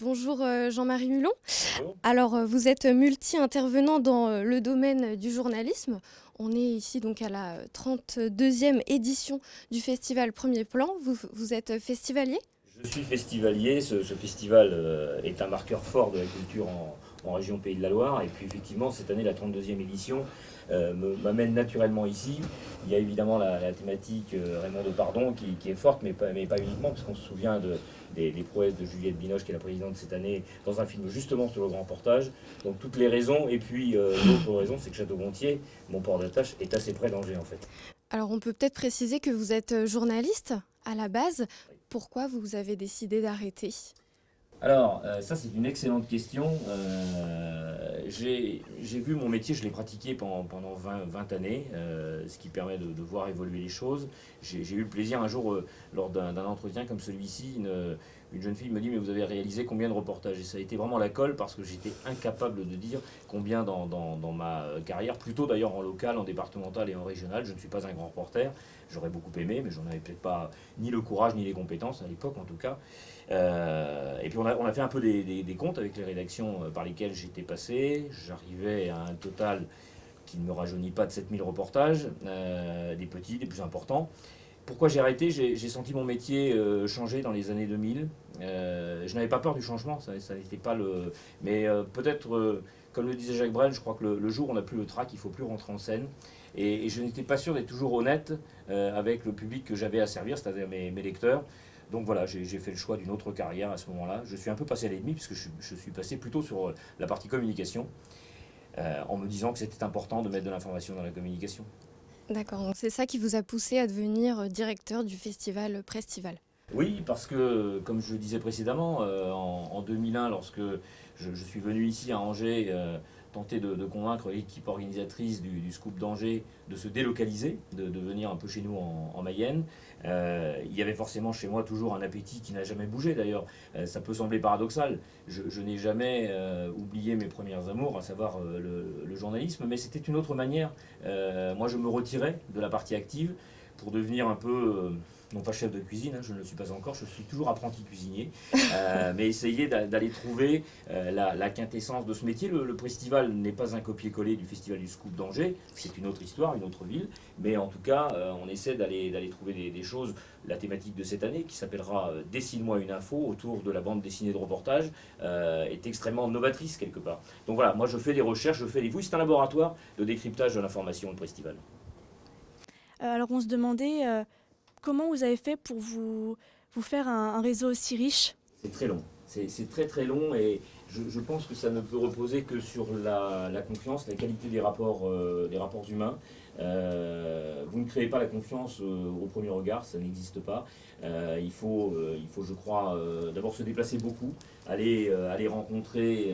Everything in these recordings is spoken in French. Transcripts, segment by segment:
Bonjour Jean-Marie Hulon. Bonjour. Alors vous êtes multi-intervenant dans le domaine du journalisme. On est ici donc à la 32e édition du festival Premier Plan. Vous êtes festivalier? Je suis festivalier. Ce festival est un marqueur fort de la culture en région Pays de la Loire. Et puis effectivement, cette année, la 32e édition m'amène naturellement ici. Il y a évidemment la thématique Raymond Depardon qui est forte, mais pas uniquement, parce qu'on se souvient des prouesses de Juliette Binoche, qui est la présidente cette année, dans un film justement sur le grand portage. Donc toutes les raisons. Et puis l'autre raison, c'est que Château-Gontier, mon port d'attache, est assez près d'Angers en fait. Alors on peut peut-être préciser que vous êtes journaliste à la base. Pourquoi vous avez décidé d'arrêter? Alors, ça c'est une excellente question. J'ai vu mon métier, je l'ai pratiqué pendant 20 années, ce qui permet de voir évoluer les choses. J'ai eu le plaisir un jour, lors d'un entretien comme celui-ci, une jeune fille me dit: mais vous avez réalisé combien de reportages? Et ça a été vraiment la colle parce que j'étais incapable de dire combien dans ma carrière, plutôt d'ailleurs en local, en départemental et en régional. Je ne suis pas un grand reporter, j'aurais beaucoup aimé, mais j'en avais peut-être pas ni le courage ni les compétences à l'époque en tout cas. Et puis on a fait un peu des comptes avec les rédactions par lesquelles j'étais passé. J'arrivais à un total qui ne me rajeunit pas de 7000 reportages, des petits, des plus importants. Pourquoi j'ai arrêté? J'ai senti mon métier changer dans les années 2000. Je n'avais pas peur du changement, ça n'était pas le... Mais peut-être, comme le disait Jacques Brel, je crois que le jour où on n'a plus le trac, il ne faut plus rentrer en scène. Et je n'étais pas sûr d'être toujours honnête avec le public que j'avais à servir, c'est-à-dire mes lecteurs. Donc voilà, j'ai fait le choix d'une autre carrière à ce moment-là. Je suis un peu passé à l'ennemi puisque je suis passé plutôt sur la partie communication, en me disant que c'était important de mettre de l'information dans la communication. D'accord, donc c'est ça qui vous a poussé à devenir directeur du festival Prestival. Oui, parce que, comme je le disais précédemment, en 2001, lorsque je suis venu ici à Angers, tenter de convaincre l'équipe organisatrice du Scoop d'Angers de se délocaliser, de venir un peu chez nous en Mayenne, il y avait forcément chez moi toujours un appétit qui n'a jamais bougé d'ailleurs. Ça peut sembler paradoxal. Je n'ai jamais oublié mes premières amours, à savoir le journalisme, mais c'était une autre manière. Moi, je me retirais de la partie active pour devenir un peu, non pas chef de cuisine, hein, je ne le suis pas encore, je suis toujours apprenti cuisinier, mais essayer d'aller trouver la quintessence de ce métier. Le festival n'est pas un copier-coller du festival du Scoop d'Angers, c'est une autre histoire, une autre ville, mais en tout cas, on essaie d'aller trouver des choses. La thématique de cette année, qui s'appellera Dessine-moi une info, autour de la bande dessinée de reportage, est extrêmement novatrice quelque part. Donc voilà, moi je fais des recherches, je fais des fouilles, c'est un laboratoire de décryptage de l'information, le festival. Alors on se demandait comment vous avez fait pour vous faire un réseau aussi riche. C'est très long. C'est très très long et je pense que ça ne peut reposer que sur la confiance, la qualité des rapports humains. Vous ne créez pas la confiance au premier regard, ça n'existe pas. Je crois, d'abord se déplacer beaucoup, aller rencontrer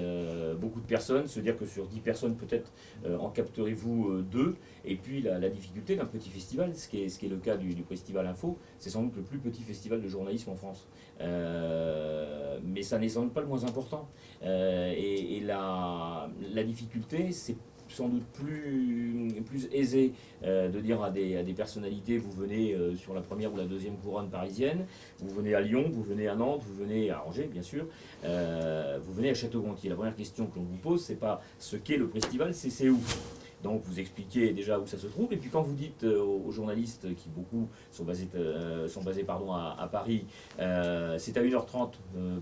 beaucoup de personnes, se dire que sur 10 personnes, peut-être en capterez-vous deux. Et puis la difficulté d'un petit festival, ce qui est le cas du Festival Info, c'est sans doute le plus petit festival de journalisme en France. Mais ça n'est sans doute pas le moins important. Et la difficulté, c'est sans doute plus aisé de dire à des personnalités: vous venez sur la première ou la deuxième couronne parisienne, vous venez à Lyon, vous venez à Nantes, vous venez à Angers bien sûr, vous venez à Château-Gontier. La première question que l'on vous pose, c'est pas ce qu'est le festival, c'est où. Donc vous expliquez déjà où ça se trouve, et puis quand vous dites aux journalistes, qui beaucoup sont basés à Paris, c'est à 1h30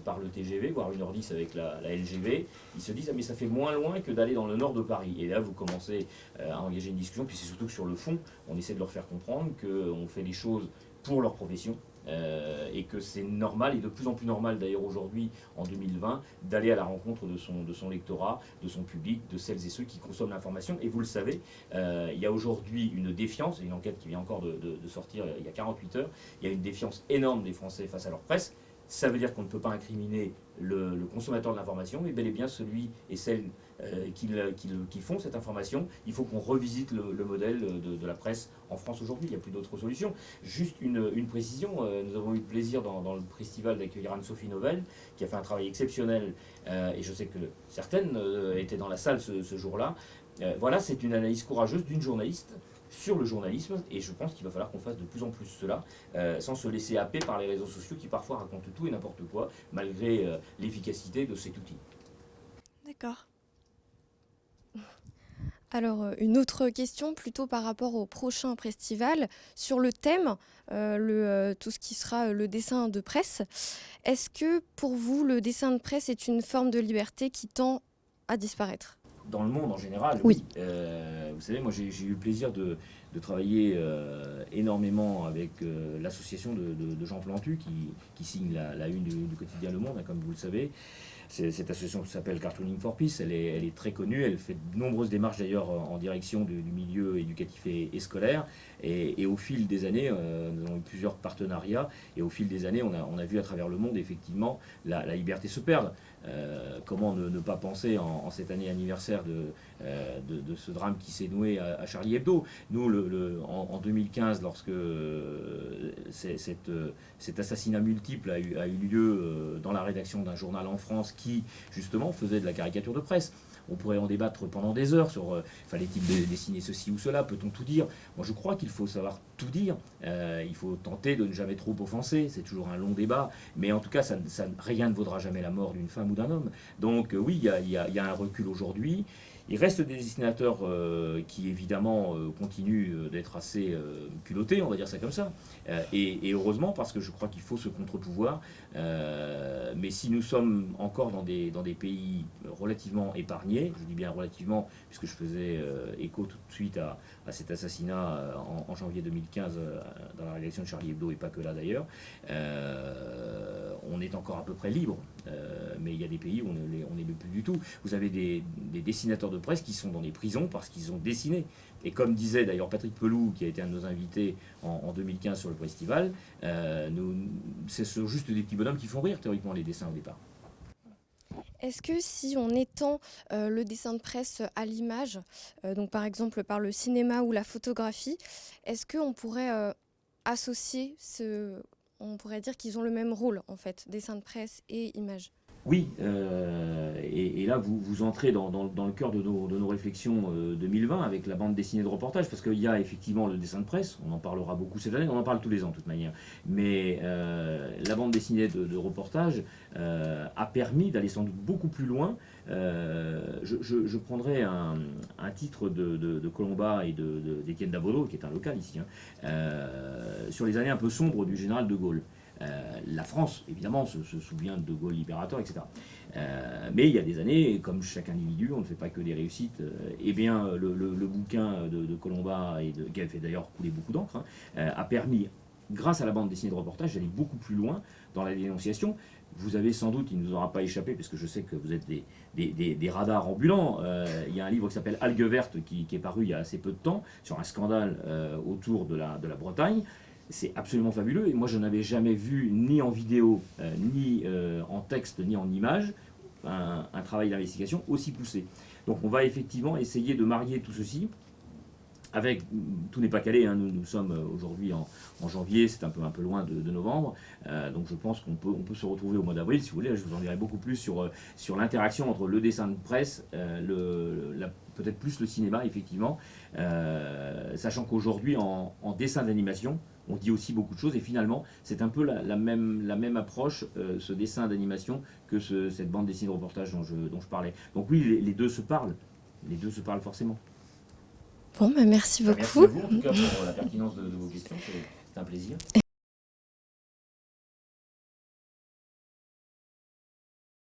par le TGV, voire 1h10 avec la LGV, ils se disent: ah mais ça fait moins loin que d'aller dans le nord de Paris. Et là vous commencez à engager une discussion, puis c'est surtout que sur le fond, on essaie de leur faire comprendre qu'on fait les choses pour leur profession, et que c'est normal, et de plus en plus normal d'ailleurs aujourd'hui, en 2020, d'aller à la rencontre de son lectorat, de son public, de celles et ceux qui consomment l'information. Et vous le savez, il y a aujourd'hui une défiance, une enquête qui vient encore de sortir il y a 48 heures, il y a une défiance énorme des Français face à leur presse. Ça veut dire qu'on ne peut pas incriminer le consommateur de l'information, mais bel et bien celui et celle qui font cette information. Il faut qu'on revisite le modèle de la presse en France aujourd'hui. Il n'y a plus d'autre solution. Juste une précision, nous avons eu le plaisir dans le festival d'accueillir Anne-Sophie Novelle, qui a fait un travail exceptionnel, et je sais que certaines étaient dans la salle ce jour-là. Voilà, c'est une analyse courageuse d'une journaliste sur le journalisme, et je pense qu'il va falloir qu'on fasse de plus en plus cela, sans se laisser happer par les réseaux sociaux qui parfois racontent tout et n'importe quoi, malgré l'efficacité de cet outil. D'accord. Alors, une autre question, plutôt par rapport au prochain festival, sur le thème, tout ce qui sera le dessin de presse. Est-ce que pour vous, le dessin de presse est une forme de liberté qui tend à disparaître? Dans le monde en général, Oui. oui. Vous savez, moi j'ai eu le plaisir de travailler énormément avec l'association de Jean Plantu qui signe la une du quotidien Le Monde, hein, comme vous le savez. Cette association qui s'appelle Cartooning for Peace, elle est très connue, elle fait de nombreuses démarches d'ailleurs en direction du milieu éducatif et scolaire. Et au fil des années, nous avons eu plusieurs partenariats, et au fil des années, on a vu à travers le monde effectivement la liberté se perdre. Comment ne pas penser en cette année anniversaire de ce drame qui s'est noué à Charlie Hebdo. Nous, en 2015, lorsque cet assassinat multiple a eu lieu dans la rédaction d'un journal en France qui, justement, faisait de la caricature de presse. On pourrait en débattre pendant des heures sur fallait-il dessiner ceci ou cela, peut-on tout dire? Moi je crois qu'il faut savoir tout dire, il faut tenter de ne jamais trop offenser, c'est toujours un long débat, mais en tout cas rien ne vaudra jamais la mort d'une femme ou d'un homme. Donc oui, il y a un recul aujourd'hui. Il reste des dessinateurs qui évidemment continuent d'être assez culottés, on va dire ça comme ça. Et heureusement, parce que je crois qu'il faut ce contre-pouvoir. Mais si nous sommes encore dans des pays relativement épargnés, je dis bien relativement, puisque je faisais écho tout de suite à cet assassinat en janvier 2015 dans la rédaction de Charlie Hebdo, et pas que là d'ailleurs, on est encore à peu près libre. Mais il y a des pays où on n'est plus du tout. Vous avez des dessinateurs de presse qui sont dans des prisons parce qu'ils ont dessiné. Et comme disait d'ailleurs Patrick Pelou, qui a été un de nos invités en 2015 sur le festival, c'est juste des petits bonhommes qui font rire théoriquement les dessins au départ. Est-ce que si on étend le dessin de presse à l'image, donc par exemple par le cinéma ou la photographie, est-ce qu'on pourrait associer on pourrait dire qu'ils ont le même rôle en fait, dessin de presse et image? Oui, et là vous entrez dans le cœur de nos réflexions 2020 avec la bande dessinée de reportage, parce qu'il y a effectivement le dessin de presse, on en parlera beaucoup cette année, on en parle tous les ans de toute manière, mais la bande dessinée de reportage a permis d'aller sans doute beaucoup plus loin. Je prendrai un titre de Colomba et d'Étienne Dabono, qui est un local ici, hein, sur les années un peu sombres du général de Gaulle. La France, évidemment, se souvient de Gaulle libérateur, etc. Mais il y a des années, comme chaque individu, on ne fait pas que des réussites. Eh bien, le bouquin de Colomba, qui a fait d'ailleurs couler beaucoup d'encre, hein, a permis, grâce à la bande dessinée de reportage, d'aller beaucoup plus loin dans la dénonciation. Vous avez sans doute, il ne nous aura pas échappé, parce que je sais que vous êtes des radars ambulants. Il y a un livre qui s'appelle Algues vertes, qui est paru il y a assez peu de temps, sur un scandale autour de la Bretagne. C'est absolument fabuleux, et moi je n'avais jamais vu, ni en vidéo, ni en texte, ni en image, un travail d'investigation aussi poussé. Donc on va effectivement essayer de marier tout ceci avec, tout n'est pas calé, hein, nous sommes aujourd'hui en janvier, c'est un peu loin de novembre, donc je pense qu'on peut se retrouver au mois d'avril, si vous voulez. Je vous en dirai beaucoup plus sur l'interaction entre le dessin de presse, peut-être plus le cinéma, effectivement, sachant qu'aujourd'hui, en dessin d'animation, on dit aussi beaucoup de choses, et finalement, c'est un peu la même approche, ce dessin d'animation, que cette bande dessinée de reportage dont je parlais. Donc oui, les deux se parlent forcément. Bon, merci beaucoup. Merci à vous, en tout cas, pour la pertinence de vos questions, c'est un plaisir.